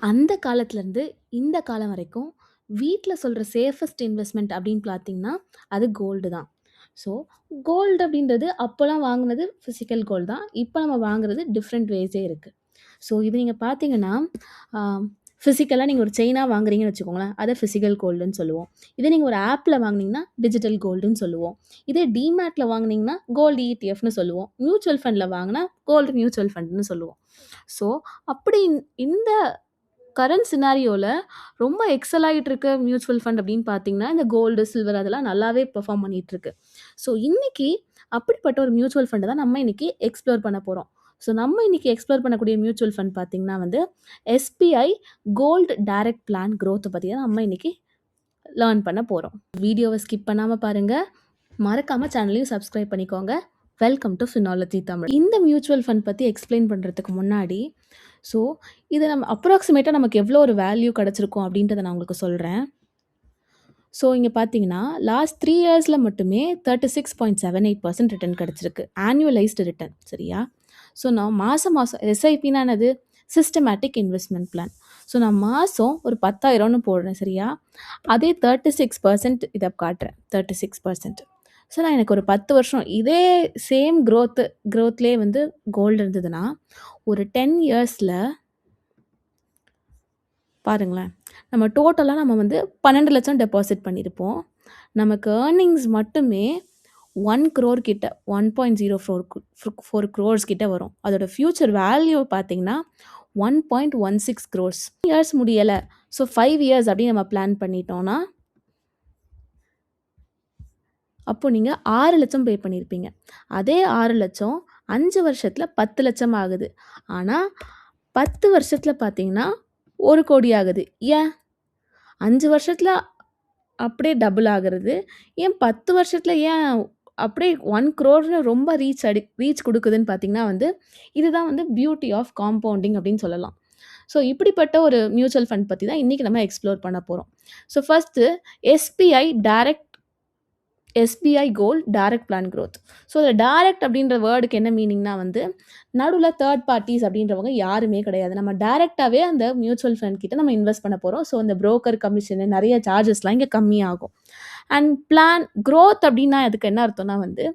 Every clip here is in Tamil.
அந்த காலத்துலேருந்து இந்த காலம் வரைக்கும் வீட்ல சொல்ற சேஃபஸ்ட் இன்வெஸ்ட்மென்ட் அப்படின்னு பார்த்தீங்கன்னா, அது கோல்டு தான். ஸோ, கோல்டு அப்படின்றது அப்போலாம் வாங்குனது ஃபிசிக்கல் கோல்டு தான். இப்ப நம்ம வாங்குறது டிஃப்ரெண்ட் வேஸே இருக்கு. ஸோ, இது நீங்க பார்த்தீங்கன்னா, ஆ ஃபிசிக்கலா நீங்க ஒரு செயினா வாங்குறீங்கன்னு வச்சுக்கோங்களேன், அத ஃபிசிக்கல் கோல்டுன்னு சொல்லுவோம். இதே நீங்க ஒரு ஆப்ல வாங்குனீங்கன்னா, டிஜிட்டல் கோல்டுன்னு சொல்லுவோம். இதே டிமேட்ல வாங்குனீங்கன்னா, கோல்டு இடிஎஃப்னு சொல்லுவோம். மியூச்சுவல் ஃபண்ட்ல வாங்குனா, கோல்டு மியூச்சுவல் ஃபண்டுன்னு சொல்லுவோம். ஸோ, அப்படி இந்த கரண்ட் சினாரியோல ரொம்ப எக்ஸல் ஆயிட்டு இருக்க மியூச்சுவல் ஃபண்ட் அப்படின்னு பார்த்தீங்கன்னா, இந்த கோல்டு, சில்வர் அதெல்லாம் நல்லாவே பெர்ஃபார்ம் பண்ணிட்டு இருக்கு. ஸோ, இன்னைக்கு அப்படிப்பட்ட ஒரு மியூச்சுவல் ஃபண்ட தான் நம்ம இன்னைக்கு எக்ஸ்ப்ளோர் பண்ண போறோம். ஸோ, நம்ம இன்னைக்கு எக்ஸ்ப்ளோர் பண்ணக்கூடிய மியூச்சுவல் ஃபண்ட் பார்த்தீங்கன்னா வந்து, எஸ்பிஐ கோல்டு டைரக்ட் பிளான் குரோத்த பத்தி தான் நம்ம இன்னைக்கு லேர்ன் பண்ண போறோம். வீடியோவ ஸ்கிப் பண்ணாம பாருங்க. மறக்காம சேனலையும் சப்ஸ்கிரைப் பண்ணிக்கோங்க. Welcome to Finology Tamil. இந்த மியூச்சுவல் ஃபண்ட் பத்தி எக்ஸ்ப்ளைன் பண்றதுக்கு முன்னாடி, ஸோ இது நம்ம அப்ராக்ஸிமேட்டா நமக்கு எவ்வளோ ஒரு வேல்யூ கிடைச்சிருக்கும் அப்படின்றத நான் உங்களுக்கு சொல்றேன். ஸோ இங்க பார்த்தீங்கன்னா, லாஸ்ட் 3 இயர்ஸ்ல மட்டுமே 36.78% ரிட்டர்ன் கிடைச்சிருக்கு. ஆனுவலைஸ்டு ரிட்டர்ன் சரியா? ஸோ நான் மாசம் மாசம் எஸ்ஐபின்னா என்னது? Systematic investment plan. ஸோ நான் மாசம் ஒரு 10,000ன்னு போடுறேன் சரியா? அதே 36% இத காட்டுறேன். 36%. ஸோ நான் எனக்கு ஒரு 10 வருஷம் இதே சேம் குரோத்லயே வந்து கோல்டு இருந்ததுன்னா, ஒரு 10 இயர்ஸ்ல பாருங்களேன். நம்ம டோட்டலா நம்ம வந்து 12,00,000 டெபாசிட் பண்ணியிருப்போம். நமக்கு ஏர்னிங்ஸ் மட்டுமே 1 crore கிட்ட 1.04 crores கிட்ட வரும். அதோட ஃபியூச்சர் வேல்யூ பார்த்தீங்கன்னா, 1.16 crores. இயர்ஸ் முடியல. ஸோ 5 இயர்ஸ் அப்படின்னு நம்ம பிளான் பண்ணிட்டோம்னா, அப்போ நீங்க 6,00,000 பே பண்ணியிருப்பீங்க. அதே 6,00,000 5 வருஷத்துல 10,00,000 ஆகுது. ஆனா 10 வருஷத்துல பார்த்தீங்கன்னா, 1 கோடி ஆகுது. ஏன்? 5 வருஷத்துல அப்படியே டபுள் ஆகுறது. ஏன் 10 வருஷத்துல ஏன் அப்படியே 1 crore ரொம்ப ரீச் குடுக்குதுன்னு பார்த்தீங்கன்னா வந்து, இதுதான் வந்து பியூட்டி ஆஃப் காம்பவுண்டிங் அப்படின்னு சொல்லலாம். ஸோ இப்படிப்பட்ட ஒரு மியூச்சுவல் ஃபண்ட் பத்தி தான் இன்னைக்கு நம்ம எக்ஸ்ப்ளோர் பண்ண போறோம். So first SBI gold direct plan growth. So இதில் டைரக்ட் அப்படின்ற வேர்டுக்கு என்ன மீனிங்னா வந்து, நடுவில் தேர்ட் பார்ட்டிஸ் அப்படின்றவங்க யாருமே கிடையாது. நம்ம டைரெக்டாகவே அந்த மியூச்சுவல் ஃபண்ட் கிட்ட நம்ம இன்வெஸ்ட் பண்ண போகிறோம். ஸோ இந்த புரோக்கர் கமிஷனு நிறைய சார்ஜஸ்லாம் இங்கே கம்மியாகும். அண்ட் பிளான் குரோத் அப்படின்னா அதுக்கு என்ன அர்த்தம்னா வந்து,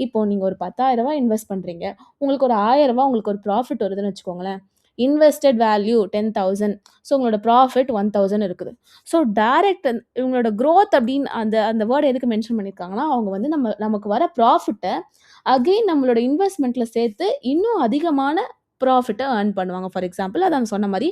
இப்போ நீங்கள் ஒரு 10,000 இன்வெஸ்ட் பண்ணுறீங்க. உங்களுக்கு ஒரு 1,000 உங்களுக்கு ஒரு ப்ராஃபிட் வருதுன்னு வச்சுக்கோங்களேன். Invested value 10,000. ஸோ உங்களோட ப்ராஃபிட் 1,000 இருக்குது. ஸோ டைரக்ட் இவங்களோட குரோத் அப்படின்னு அந்த அந்த வேர்ட் எதுக்கு மென்ஷன் பண்ணியிருக்காங்கன்னா, அவங்க வந்து நமக்கு வர ப்ராஃபிட்ட அகைன் நம்மளோட இன்வெஸ்ட்மெண்ட்ல சேர்த்து இன்னும் அதிகமான ப்ராஃபிட்ட ஏர்ன் பண்ணுவாங்க. ஃபார் எக்ஸாம்பிள் அதான் சொன்ன மாரி,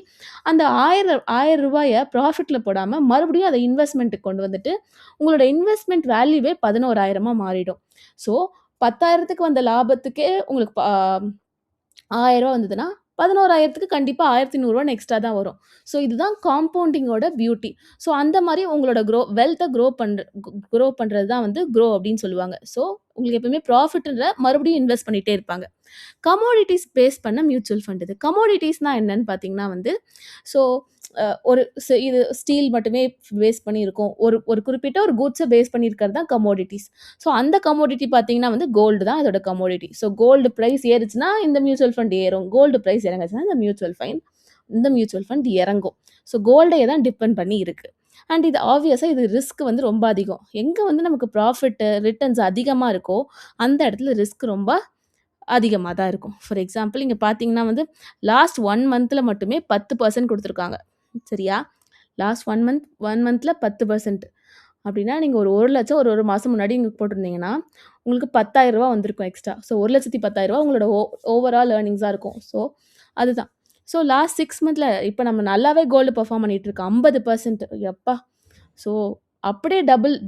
அந்த ரூ. 1,000 ப்ராஃபிட்ல போடாம மறுபடியும் அத இன்வெஸ்ட்மென்ட்க்கு கொண்டு வந்துட்டு, உங்களோட இன்வெஸ்ட்மென்ட் வேல்யூவே 11,000 மாறிடும். ஸோ 10,000க்கு வந்த லாபத்துக்கே உங்களுக்கு ரூ. 1,000 வந்ததுன்னா, 11,000க்கு கண்டிப்பா ரூ. 1,100 எக்ஸ்ட்ரா தான் வரும். ஸோ இதுதான் காம்பவுண்டிங்கோட பியூட்டி. ஸோ அந்த மாரி உங்களோட வெல்த்த க்ரோ பண்றது தான் வந்து அப்படின்னு சொல்லுவாங்க. ஸோ உங்களுக்கு எப்பவுமே ப்ராஃபிட்ன்ற மறுபடியும் இன்வெஸ்ட் பண்ணிட்டே இருப்பாங்க. கமோடிட்டீஸ் பேஸ் பண்ண மியூச்சுவல் ஃபண்ட் இது. கமோடிட்டீஸ்னா என்னன்னு பார்த்தீங்கன்னா வந்து, ஸோ ஒரு இது ஸ்டீல் மட்டுமே பேஸ் பண்ணி இருக்கும். ஒரு குறிப்பிட்ட ஒரு குட்ஸ பேஸ் பண்ணி இருக்கிறது தான் கமோடிட்டீஸ். ஸோ அந்த கமோடிட்டி பார்த்தீங்கன்னா வந்து கோல்டு தான் அதோட கமோடிட்டி. ஸோ கோல்டு பிரைஸ் ஏறுச்சுன்னா இந்த மியூச்சுவல் ஃபண்ட் ஏறும். கோல்டு பிரைஸ் இறங்குச்சுன்னா இந்த மியூச்சுவல் ஃபண்ட் இறங்கும். ஸோ கோல்டைய தான் டிபெண்ட் பண்ணி இருக்கு. அண்ட் இது ஆப்வியஸா இது ரிஸ்க் வந்து ரொம்ப அதிகம். எங்க வந்து நமக்கு ப்ராஃபிட், ரிட்டர்ன்ஸ் அதிகமா இருக்கோ, அந்த இடத்துல ரிஸ்க் ரொம்ப அதிகமா தான் இருக்கும். ஃபார் எக்ஸாம்பிள் இங்க பார்த்தீங்கன்னா வந்து லாஸ்ட் 1 மந்த்ல மட்டுமே 10% குடுத்துருக்காங்க. சரியா? லாஸ்ட் 1 மந்த்ல 10% அப்படின்னா, நீங்க ஒரு 1,00,000 ஒரு மாசம் முன்னாடி நீங்க போட்டிருந்தீங்கன்னா, உங்களுக்கு ரூ. 10,000 வந்திருக்கும் எக்ஸ்ட்ரா. ஸோ ரூ. 1,10,000 உங்களோட ஓவரால் ஏர்னிங்ஸா இருக்கும். ஸோ அதுதான். ஸோ லாஸ்ட் 6 மந்த்ல இப்ப நம்ம நல்லாவே கோல்டு பெர்ஃபார்ம் பண்ணிட்டு இருக்கு. 50% எப்பா! ஸோ அப்படியே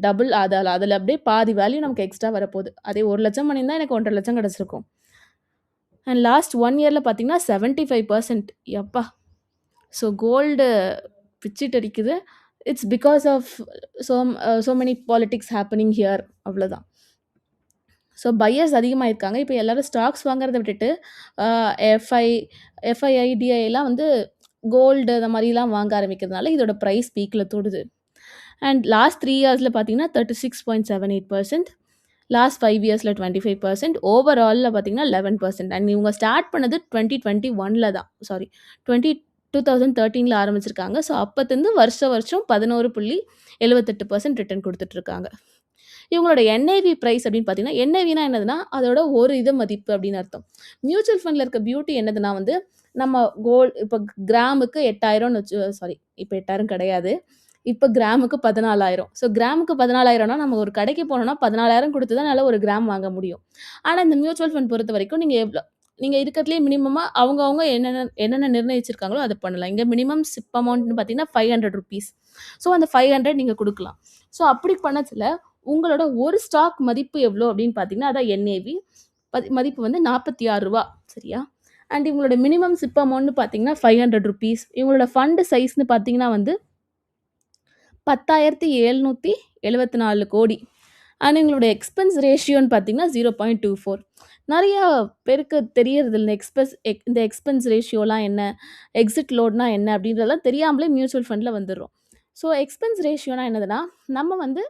டபுள் அதுல அப்படியே பாதி வேல்யூ நமக்கு எக்ஸ்ட்ரா வரப்போகுது. அதே 1,00,000 பண்ணியிருந்தா எனக்கு 1,50,000 கிடைச்சிருக்கும். அண்ட் லாஸ்ட் 1 இயர்ல பார்த்தீங்கன்னா 75% எப்பா! ஸோ கோல்டு பிச்சிட்டு அடிக்குது. It's because of so many politics happening here அவ்வளோதான். ஸோ பையர்ஸ் அதிகமாயிருக்காங்க. இப்போ எல்லாரும் ஸ்டாக்ஸ் வாங்குறத விட்டுட்டு எஃப்ஐ, டிஐலாம் வந்து கோல்டு அந்த மாரிலாம் வாங்க ஆரம்பிக்கிறதுனால இதோட பிரைஸ் பீக்ல தொடுது. அண்ட் லாஸ்ட் 3 இயர்ஸ்ல பார்த்தீங்கன்னா 36.78%. லாஸ்ட் 5 இயர்ஸ்ல 25%. ஓவரால்ல பார்த்தீங்கன்னா 11%. அண்ட் இவங்க ஸ்டார்ட் பண்ணது 2021ல தான். சாரி 20 2013ல ஆரம்பிச்சிருக்காங்க. ஸோ அப்பத்துலருந்து வருஷம் வருஷம் 11.78% ரிட்டர்ன் குடுத்துட்டுருக்காங்க. இவங்களோட என்ஐவி பிரைஸ் அப்படின்னு பார்த்தீங்கன்னா, என்ஐவினா என்னதுன்னா, அதோட ஒரு இது மதிப்பு அப்படின்னு அர்த்தம். மியூச்சுவல் ஃபண்ட்ல இருக்க பியூட்டி என்னதுன்னா வந்து, நம்ம இப்ப கிராமுக்கு 8,000ன்னு சாரி இப்ப 8,000 கிடையாது. இப்ப கிராமுக்கு 14,000. ஸோ கிராமுக்கு 14,000னா நம்ம ஒரு கடைக்கு போனோம்னா 14,000 குடுத்து தான் என்னால 1 கிராம் வாங்க முடியும். ஆனா இந்த மியூச்சுவல் ஃபண்ட் பொறுத்தவரைக்கும் நீங்க இருக்கறதுலயே மினிமமா அவங்க என்னென்ன என்னென்ன நிர்ணயிச்சிருக்காங்களோ அத பண்ணலாம். இங்க மினிமம் சிப் அமௌண்ட்ன்னு பார்த்தீங்கன்னா ₹500. ஸோ அந்த 500 நீங்க குடுக்கலாம். ஸோ அப்படி பண்ணச்சுல உங்களோட ஒரு ஸ்டாக் மதிப்பு எவ்வளோ அப்படின்னு பார்த்தீங்கன்னா, அதான் என்ஏவி. மதிப்பு வந்து ரூ. 46 சரியா? அண்ட் இவங்களோட மினிமம் சிப் அமௌண்ட்ன்னு பார்த்தீங்கன்னா ₹500. இவங்களோட ஃபண்ட் சைஸ்ன்னு பார்த்தீங்கன்னா வந்து 10,774 கோடி. அண்ட் எங்களோட எக்ஸ்பென்ஸ் ரேஷியோன்னு பார்த்தீங்கன்னா 0.24. நெறையா பேருக்கு தெரியறதில்ல. இந்த எக்ஸ்பென்ஸ் ரேஷியோலாம் என்ன? எக்ஸிட் லோட்னா என்ன? அப்படின்றதெல்லாம் தெரியாமலே மியூச்சுவல் ஃபண்ட்ல வந்துர்றோம். ஸோ எக்ஸ்பென்ஸ் ரேஷியோனா என்னதுன்னா, நம்ம வந்து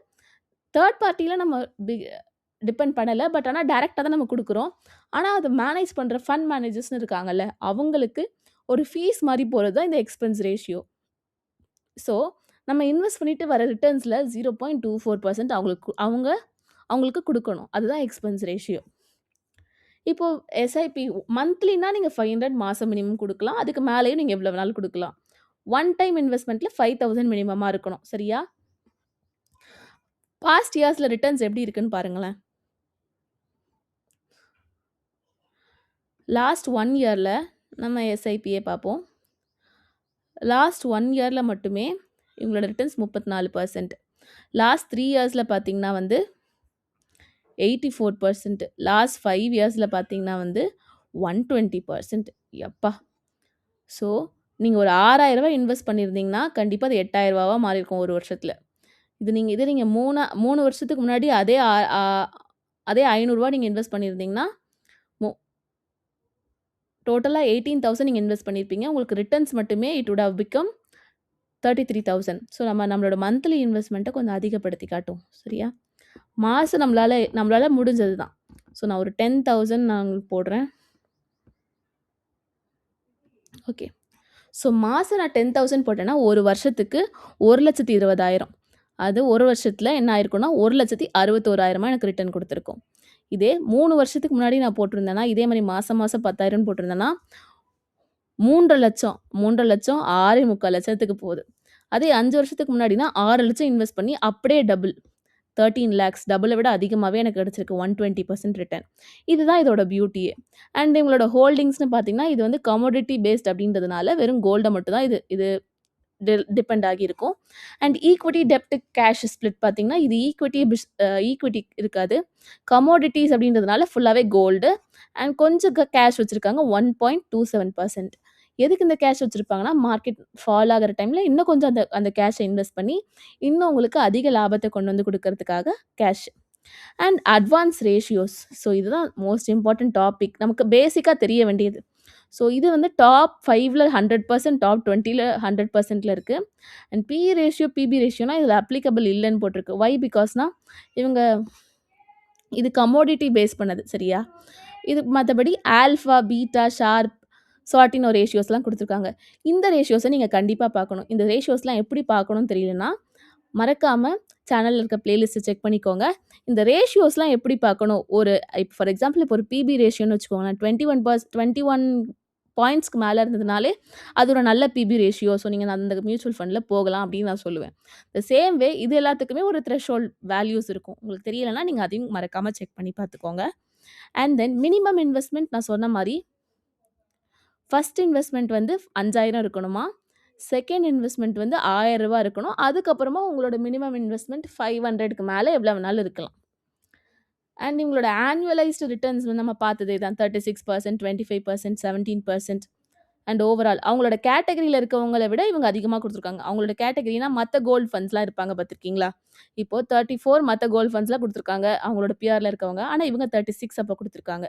தேர்ட் பார்ட்டில நம்ம பி டிபெண்ட் பண்ணல. பட் ஆனா டைரக்ட்டா தான் நம்ம குடுக்குறோம். ஆனா அத மேனேஜ் பண்ற ஃபண்ட் மேனேஜர்ஸ்ன்னு இருக்காங்கல்ல, அவங்களுக்கு ஒரு ஃபீஸ் மாரி போறது தான் இந்த எக்ஸ்பென்ஸ் ரேஷியோ. ஸோ நம்ம இன்வெஸ்ட் பண்ணிட்டு வர ரிட்டர்ன்ஸ்ல 0.24% அவங்களுக்கு குடுக்கணும். அதுதான் எக்ஸ்பென்ஸ் ரேஷியோ. இப்போ எஸ்ஐபி மந்த்லினா நீங்க 500 மாசம் மினிமம் குடுக்கலாம். அதுக்கு மேலயும் நீங்க எவ்வளவு வேணாலும் குடுக்கலாம். ஒன் டைம் இன்வெஸ்ட்மென்ட்ல 5,000 மினிமமா இருக்கணும். சரியா? பாஸ்ட் இயர்ஸ்ல ரிட்டர்ன்ஸ் எப்படி இருக்குன்னு பாருங்களேன். லாஸ்ட் 1 இயர்ல நம்ம எஸ்ஐபியே பார்ப்போம். லாஸ்ட் 1 இயர்ல மட்டுமே இவங்களோட ரிட்டர்ன்ஸ் 34%. லாஸ்ட் 3 இயர்ஸ்ல பார்த்தீங்கன்னா வந்து 84%. லாஸ்ட் 5 இயர்ஸ்ல பார்த்தீங்கன்னா வந்து 120%. யப்பா! ஸோ நீங்க ஒரு ரூ. 6,000 இன்வெஸ்ட் பண்ணியிருந்தீங்கன்னா, கண்டிப்பா அது ரூ. 8,000வா மாறியிருக்கும் 1 வருஷத்துல. இதே நீங்க 3 வருஷத்துக்கு முன்னாடி அதே ரூ. 500 நீங்க இன்வெஸ்ட் பண்ணியிருந்தீங்கன்னா, மொ டோட்டலா 18,000 நீங்க இன்வெஸ்ட் பண்ணியிருப்பீங்க. உங்களுக்கு ரிட்டர்ன்ஸ் மட்டுமே it would have become 33,000. So நம்மளோட மந்த்லி இன்வெஸ்ட்மெண்ட்ட கொஞ்சம் அதிகப்படுத்தி காட்டும். சரியா? மாசம் நம்மளால முடிஞ்சது தான். ஸோ நான் ஒரு 10,000 நான் உங்களுக்கு போடுறேன். ஓகே. ஸோ மாசம் நான் 10,000 போட்டேன்னா, ஒரு வருஷத்துக்கு 1,20,000. அது 1 வருஷத்துல என்ன ஆயிருக்கும்னா, 1,61,000 எனக்கு ரிட்டர்ன் குடுத்துருக்கும். இதே 3 வருஷத்துக்கு முன்னாடி நான் போட்டிருந்தேன்னா, இதே மாரி மாசம் மாசம் 10,000 போட்டிருந்தேன்னா, 3,00,000 3,00,000 6,45,000க்கு போகுது. அதே 5 வருஷத்துக்கு முன்னாடினா 6,00,000 இன்வெஸ்ட் பண்ணி அப்படியே டபுள் 13 லேக்ஸ் டபுள விட அதிகமாவே எனக்கு கிடைச்சிருக்கு. 120% ரிட்டர்ன். இதுதான் இதோட பியூட்டியே. அண்ட் இவங்களோட ஹோல்டிங்ஸ்ன்னு பார்த்தீங்கன்னா, இது வந்து கமோடிட்டி பேஸ்ட் அப்படின்றதுனால வெறும் கோல்ட மட்டும் தான் இது இது டிபெண்ட் ஆகியிருக்கும். And equity, dept, cash split பார்த்தீங்கன்னா, இது ஈக்விட்டி இருக்காது. கமோடிட்டீஸ் அப்படின்றதுனால ஃபுல்லாவே கோல்டு அண்ட் கொஞ்சம் கேஷ் வச்சிருக்காங்க 1.27%. எதுக்கு இந்த கேஷ் வச்சிருப்பாங்கன்னா, மார்க்கெட் ஃபால் ஆகுற டைம்ல இன்னும் கொஞ்சம் அந்த கேஷ இன்வெஸ்ட் பண்ணி, இன்னும் உங்களுக்கு அதிக லாபத்த கொண்டு வந்து குடுக்கறதுக்காக cash. And advance ratios. So இதுதான் மோஸ்ட் இம்பார்ட்டன்ட் டாபிக். நமக்கு பேசிக்கா தெரிய வேண்டியது. ஸோ இது வந்து டாப் 5ல 100%, டாப் 20ல 100%ல இருக்கு. அண்ட் பிஇ ரேஷியோ, பிபி ரேஷியோனா இதில அப்ளிகபிள் இல்லன்னு போட்டிருக்கு. வை? பிகாஸ்னா இவங்க இது கமோடிட்டி பேஸ் பண்ணது. சரியா? இது மத்தபடி ஆல்ஃபா, பீட்டா, ஷார்ப், சார்ட்டினோ ரேஷியோஸ்லாம் குடுத்துருக்காங்க. இந்த ரேஷியோஸ நீங்க கண்டிப்பா பார்க்கணும். இந்த ரேஷியோஸ்லாம் எப்படி பார்க்கணும்னு தெரியலன்னா, மறக்காம சேனல்ல இருக்க பிளேலிஸ்ட்ட செக் பண்ணிக்கோங்க. இந்த ரேஷியோஸ்லாம் எப்படி பார்க்கணும்? ஃபார் எக்ஸாம்பிள் இப்போ ஒரு பிபி ரேஷியோன்னு வச்சுக்கோங்களேன். 21 பாயிண்ட்ஸ்க்கு மேல இருந்ததுனாலே, அது ஒரு நல்ல பிபி ரேஷியோ. ஸோ நீங்க அந்த மியூச்சுவல் ஃபண்ட்ல போகலாம் அப்படின்னு நான் சொல்லுவேன். த சேம் வே இது எல்லாத்துக்குமே ஒரு த்ரெஷ்ஹோல்ட் வேல்யூஸ் இருக்கும். உங்களுக்கு தெரியலன்னா, நீங்க அதையும் மறக்காம செக் பண்ணி பார்த்துக்கோங்க. அண்ட் தென் மினிமம் இன்வெஸ்ட்மென்ட் நான் சொன்ன மாரி, ஃபர்ஸ்ட் இன்வெஸ்ட்மென்ட் வந்து 5,000 இருக்கணுமா. செகண்ட் இன்வெஸ்ட்மென்ட் வந்து ரூ. 1,000 இருக்கணும். அதுக்கப்புறமா உங்களோட மினிமம் இன்வெஸ்ட்மென்ட் 500க்கு மேல எவ்வளோ வேணாலும் இருக்கலாம். அண்ட் இவங்களோட ஆனுவலைஸ்டு ரிட்டர்ன்ஸ் வந்து நம்ம பார்த்ததே தான். 36%, 25%, 17% அண்ட் ஓவரால் அவங்களோட கேட்டகரியில இருக்கவங்கள விட இவங்க அதிகமா குடுத்துருக்காங்க. அவங்களோட கேட்டகரினா மத்த கோல்ட் ஃபண்ட்ஸ்லாம் இருப்பாங்க பார்த்துருக்கீங்களா? இப்போ 34 மத்த கோல்ட் ஃபண்ட்ஸ்லாம் குடுத்துருக்காங்க. அவங்களோட பிஆர்ல இருக்கவங்க. ஆனா இவங்க 36 அப்ப குடுத்துருக்காங்க.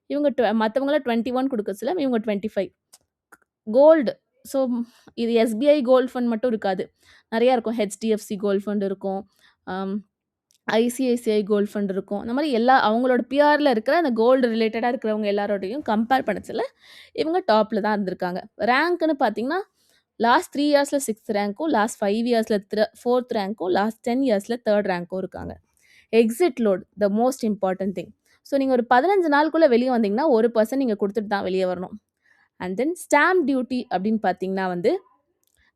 இவங்க மத்தவங்கலாம் 21 குடுக்கச்சுல, இவங்க 25. கோல்டு. ஸோ இது எஸ்பிஐ கோல்ட் ஃபண்ட் மட்டும் இருக்காது. நெறையா இருக்கும். ஹெச்டிஎஃப்சி கோல்ட் ஃபண்ட் இருக்கும். அம் ஐசிஐசிஐ கோல்ட் ஃபண்ட் இருக்கும். இந்த மாரி அவங்களோட பிஆர்ல இருக்கிற அந்த கோல்டு ரிலேட்டடா இருக்கிறவங்க எல்லாரோடையும் கம்பேர் பண்ணச்சுல, இவங்க டாப்ல தான் இருந்திருக்காங்க. ரேங்க்ன்னு பார்த்தீங்கன்னா, லாஸ்ட் 3 இயர்ஸில் 6th ரேங்க்கும், லாஸ்ட் 5 இயர்ஸில் 4th ரேங்க்கும், லாஸ்ட் 10 இயர்ஸில் 3rd ரேங்க்கும் இருக்காங்க. Exit load the most important thing. So நீங்கள் ஒரு 15 நாளுக்குள்ளே வெளியே வந்தீங்கன்னா 1% நீங்கள் கொடுத்துட்டு தான் வெளியே வரணும். அண்ட் தென் ஸ்டாம்ப் டியூட்டி அப்படின்னு பார்த்தீங்கன்னா வந்து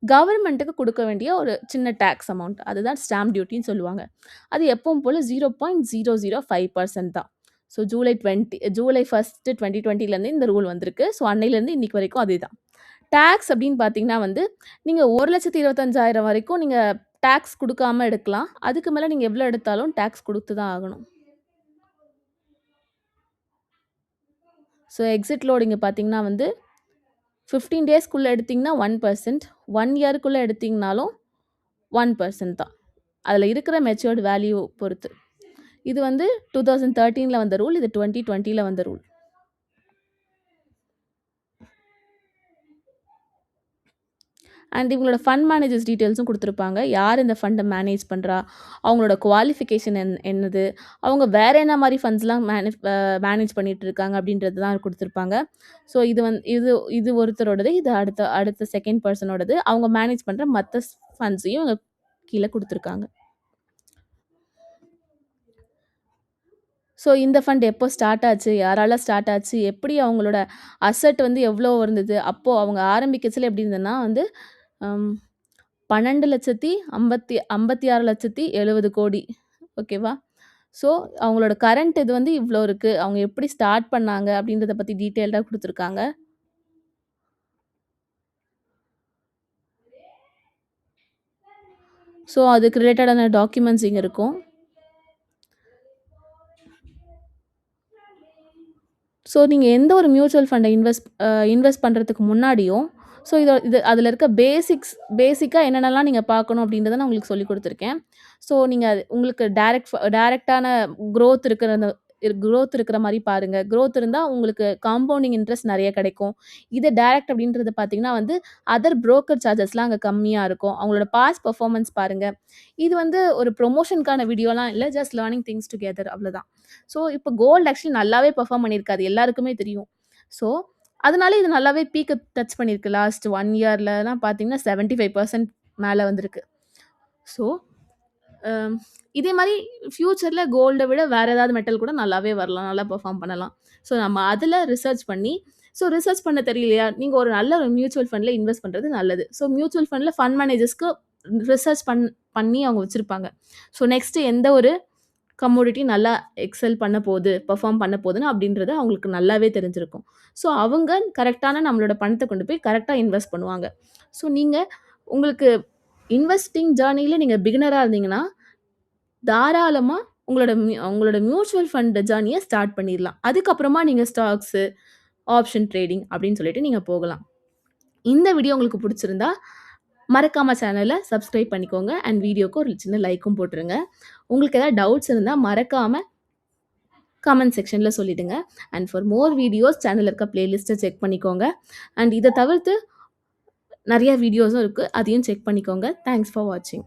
கவர்மெண்ட்டுக்கு கொடுக்க வேண்டிய ஒரு சின்ன டேக்ஸ் அமௌண்ட், அதுதான் ஸ்டாம்ப் டியூட்டின்னு சொல்லுவாங்க. அது எப்பவும் போல் 0.005% தான். ஸோ ஜூலை 1st 2020 இந்த ரூல் வந்திருக்கு. ஸோ அன்னையிலேருந்து இன்னைக்கு வரைக்கும் அதே தான். டேக்ஸ் அப்படின்னு பார்த்தீங்கன்னா வந்து நீங்கள் 1,25,000 வரைக்கும் நீங்கள் டேக்ஸ் கொடுக்காம எடுக்கலாம். அதுக்கு மேலே நீங்கள் எவ்வளோ எடுத்தாலும் டேக்ஸ் கொடுத்து தான் ஆகணும். ஸோ எக்ஸிட் லோட் இங்கே பார்த்தீங்கன்னா வந்து 15 டேஸ்க்குள்ளே எடுத்திங்கன்னா 1%, 1 இயருக்குள்ளே எடுத்திங்கனாலும் 1% தான். அதில் இருக்கிற மெச்சூர்டு வேல்யூ பொறுத்து. இது வந்து 2013 வந்த ரூல், இது 2020 வந்த ரூல். அண்ட் இவங்களோட ஃபண்ட் மேனேஜர்ஸ் டீட்டெயில்ஸும் கொடுத்துருப்பாங்க. யார் இந்த ஃபண்டை மேனேஜ் பண்ணுறா, அவங்களோட குவாலிஃபிகேஷன் என்னது, அவங்க வேறு என்ன மாதிரி ஃபண்ட்ஸ்லாம் மேனேஜ் பண்ணிகிட்டு இருக்காங்க அப்படின்றது தான் கொடுத்துருப்பாங்க. ஸோ இது ஒருத்தரோடது, இது அடுத்த செகண்ட் பர்சனோடது. அவங்க மேனேஜ் பண்ணுற மற்ற ஃபண்ட்ஸையும் இவங்க கீழே கொடுத்துருக்காங்க. ஸோ இந்த ஃபண்ட் எப்போ ஸ்டார்ட் ஆச்சு, யாரால ஸ்டார்ட் ஆச்சு, எப்படி அவங்களோட அசெட் வந்து எவ்வளோ இருந்தது, அப்போது அவங்க ஆரம்பிக்கச்சில எப்படி இருந்ததுன்னா வந்து 12,56,70,70 கோடி. ஓகேவா? ஸோ அவங்களோட கரண்ட் இது வந்து இவ்வளோ இருக்குது, அவங்க எப்படி ஸ்டார்ட் பண்ணாங்க அப்படின்றத பற்றி டீட்டெயில்டாக கொடுத்துருக்காங்க. ஸோ அதுக்கு ரிலேட்டடான டாக்குமெண்ட்ஸ் இங்கே இருக்கும். ஸோ நீங்கள் எந்த ஒரு மியூச்சுவல் ஃபண்டை இன்வெஸ்ட் பண்ணுறதுக்கு முன்னாடியும் ஸோ அதில் இருக்க பேசிக்காக என்னென்னலாம் நீங்கள் பார்க்கணும் அப்படின்றத நான் உங்களுக்கு சொல்லி கொடுத்துருக்கேன். ஸோ நீங்கள் உங்களுக்கு டைரெக்டான க்ரோத் இருக்கிற மாதிரி பாருங்கள். க்ரோத் இருந்தால் உங்களுக்கு காம்பவுண்டிங் இன்ட்ரெஸ்ட் நிறைய கிடைக்கும். இது டைரக்ட் அப்படின்றது பார்த்தீங்கன்னா வந்து அதர் புரோக்கர் சார்ஜஸ்லாம் அங்கே கம்மியாக இருக்கும். அவங்களோட பாஸ்ட் பர்ஃபார்மன்ஸ் பாருங்கள். இது வந்து ஒரு ப்ரொமோஷனுக்கான வீடியோலாம் இல்லை, ஜஸ்ட் லேர்னிங் திங்ஸ் டுகெதர், அவ்வளோதான். ஸோ இப்போ கோல்டு ஆக்சுவலி நல்லாவே பெர்ஃபார்ம் பண்ணியிருக்காது, எல்லாருக்குமே தெரியும். ஸோ அதனால இது நல்லாவே பீக்கை டச் பண்ணியிருக்கு. லாஸ்ட் 1 இயர்லலாம் பார்த்தீங்கன்னா 75% மேலே வந்திருக்கு. ஸோ இதே மாதிரி ஃப்யூச்சரில் கோல்டை விட வேறு ஏதாவது மெட்டல் கூட நல்லாவே வரலாம், நல்லா பெர்ஃபார்ம் பண்ணலாம். ஸோ நம்ம அதில் ரிசர்ச் பண்ணி, ஸோ ரிசர்ச் பண்ண தெரியலையா, நீங்கள் ஒரு நல்ல ஒரு மியூச்சுவல் ஃபண்டில் இன்வெஸ்ட் பண்ணுறது நல்லது. ஸோ மியூச்சுவல் ஃபண்டில் ஃபண்ட் மேனேஜர்ஸ்க்கு ரிசர்ச் பண்ணி அவங்க வச்சுருப்பாங்க. ஸோ நெக்ஸ்ட்டு எந்த ஒரு கமோடிட்டி நல்லா எக்ஸல் பண்ண போகுது, பெர்ஃபார்ம் பண்ண போகுதுன்னு அப்படின்றது அவங்களுக்கு நல்லாவே தெரிஞ்சிருக்கும். ஸோ அவங்க கரெக்டான நம்மளோட பணத்தை கொண்டு போய் கரெக்டாக இன்வெஸ்ட் பண்ணுவாங்க. ஸோ நீங்கள் உங்களுக்கு இன்வெஸ்டிங் ஜேர்னியில் நீங்கள் பிகினராக இருந்தீங்கன்னா தாராளமாக உங்களோட மியூச்சுவல் ஃபண்ட் ஜேர்னியை ஸ்டார்ட் பண்ணிடலாம். அதுக்கப்புறமா நீங்கள் ஸ்டாக்ஸு, ஆப்ஷன் ட்ரேடிங் அப்படின்னு சொல்லிட்டு நீங்கள் போகலாம். இந்த வீடியோ உங்களுக்கு பிடிச்சிருந்தா மறக்காம சேனலை சப்ஸ்கிரைப் பண்ணிக்கோங்க அண்ட் வீடியோக்கு ஒரு சின்ன லைக்கும் போட்டுருங்க. உங்களுக்கு ஏதாவது டவுட்ஸ் இருந்தால் மறக்காமல் கமெண்ட் செக்ஷனில் சொல்லிவிடுங்க. அண்ட் ஃபார் மோர் வீடியோஸ் சேனலில் இருக்க பிளேலிஸ்ட்டை செக் பண்ணிக்கோங்க. அண்ட் இதை தவிர்த்து நிறைய வீடியோஸும் இருக்குது, அதையும் செக் பண்ணிக்கோங்க. தேங்க்ஸ் ஃபார் வாட்சிங்.